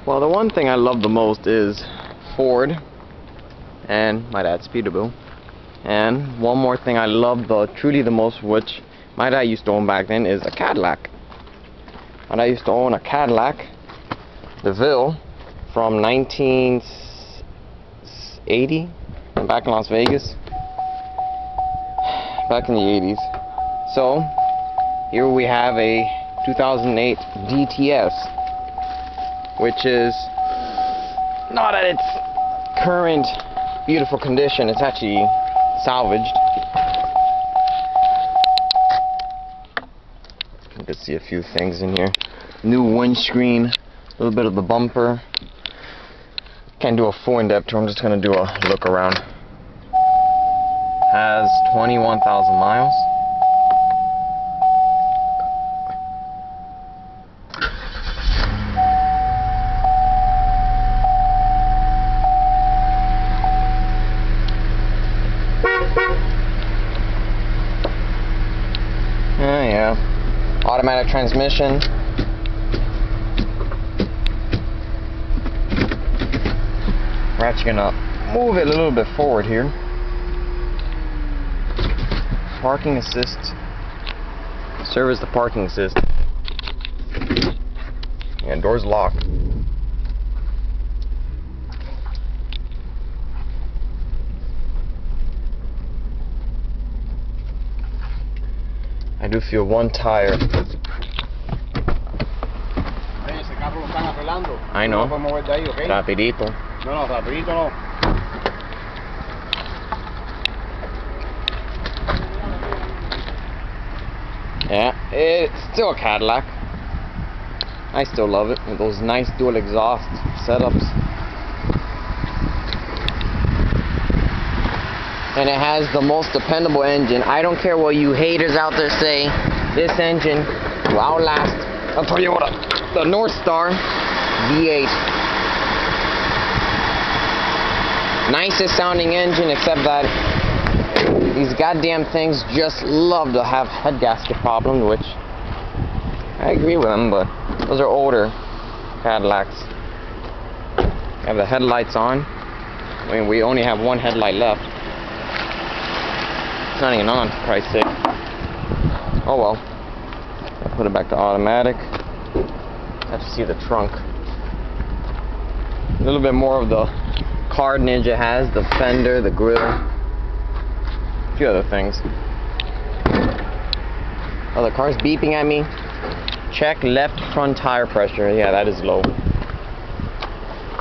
Well, the one thing I love the most is Ford and my dad's Peterbilt. And one more thing I love truly the most, which my dad used to own back then, is a Cadillac. My dad used to own a Cadillac DeVille from 1980, back in Las Vegas, back in the 80s. So here we have a 2008 DTS, which is not at its current beautiful condition. It's actually salvaged. You can see a few things in here. New windscreen, a little bit of the bumper. Can't do a full in-depth tour, I'm just going to do a look around. Has 21,000 miles. Yeah. Automatic transmission. We're actually gonna move it a little bit forward here. Parking assist. Service the parking assist. And doors locked. I do feel one tire. I know. Rapidito. No, rapidito no. Yeah, it's still a Cadillac. I still love it with those nice dual exhaust setups. And it has the most dependable engine. I don't care what you haters out there say. This engine will outlast a Toyota, the North Star V8. Nicest sounding engine, except that these goddamn things just love to have head gasket problems, which I agree with them, but those are older Cadillacs. Have the headlights on. I mean, we only have one headlight left. It's not even on, for Christ's sake. Oh well. I'll put it back to automatic. Have to see the trunk. A little bit more of the card Ninja has, the fender, the grill, a few other things. Oh, the car's beeping at me. Check left front tire pressure. Yeah, that is low.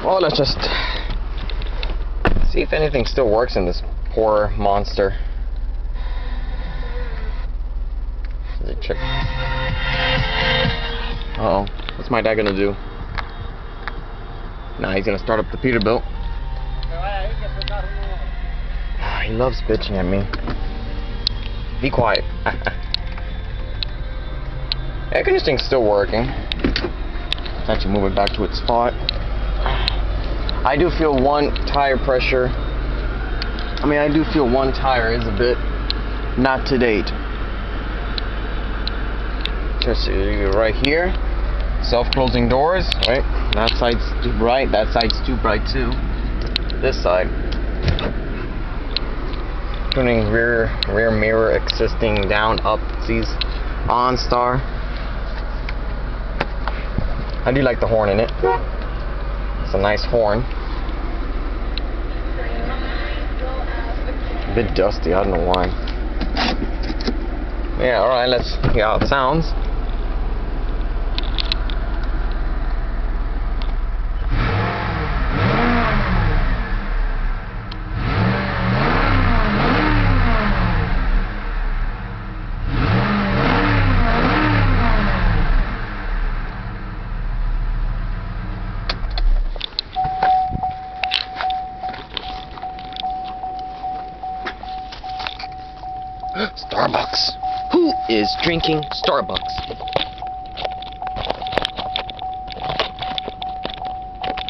Well, let's just see if anything still works in this poor monster. Check. Uh-oh. What's my dad gonna do? Nah, he's gonna start up the Peterbilt. He loves bitching at me. Be quiet. Air conditioning's still working. Let's actually move it back to its spot. I do feel one tire pressure. I mean, I do feel one tire is a bit not to date. Just right here, self-closing doors, right? That side's too bright, that side's too bright too. This side. Tuning rear mirror assisting down, up, sees OnStar. I do like the horn in it. It's a nice horn. A bit dusty, I don't know why. Yeah, alright, let's hear how it sounds. Starbucks. Who is drinking Starbucks?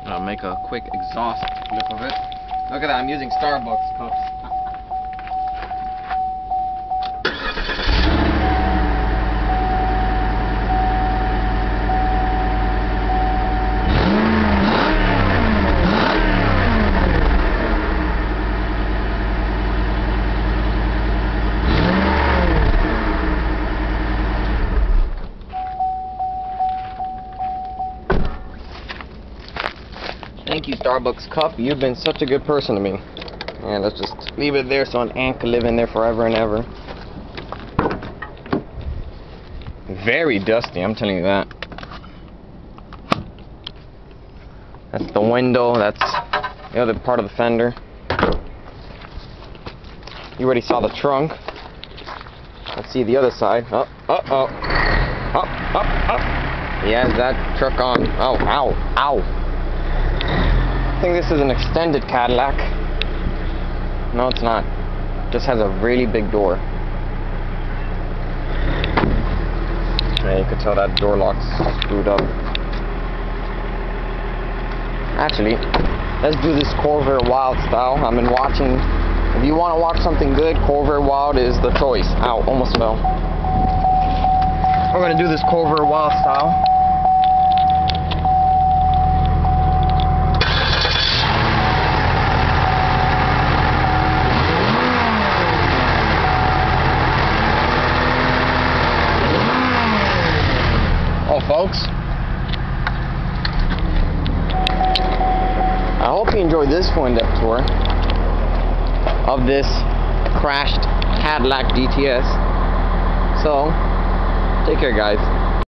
I'll make a quick exhaust flip of it. Look at that, I'm using Starbucks cups. Thank you, Starbucks cup. You've been such a good person to me. And let's just leave it there so an ant can live in there forever and ever. Very dusty, I'm telling you that. That's the window. That's the other part of the fender. You already saw the trunk. Let's see the other side. Up. Yeah, is that truck on? Oh, ow. I think this is an extended Cadillac. No, it's not. It just has a really big door. Yeah, you could tell that door lock's screwed up. Actually, let's do this Corvair Wild style. I've been watching. If you want to watch something good, Corvair Wild is the choice. Ow, almost fell. We're going to do this Corvair Wild style. Oh, folks. I hope you enjoyed this full in-depth tour of this crashed Cadillac DTS. So, take care, guys.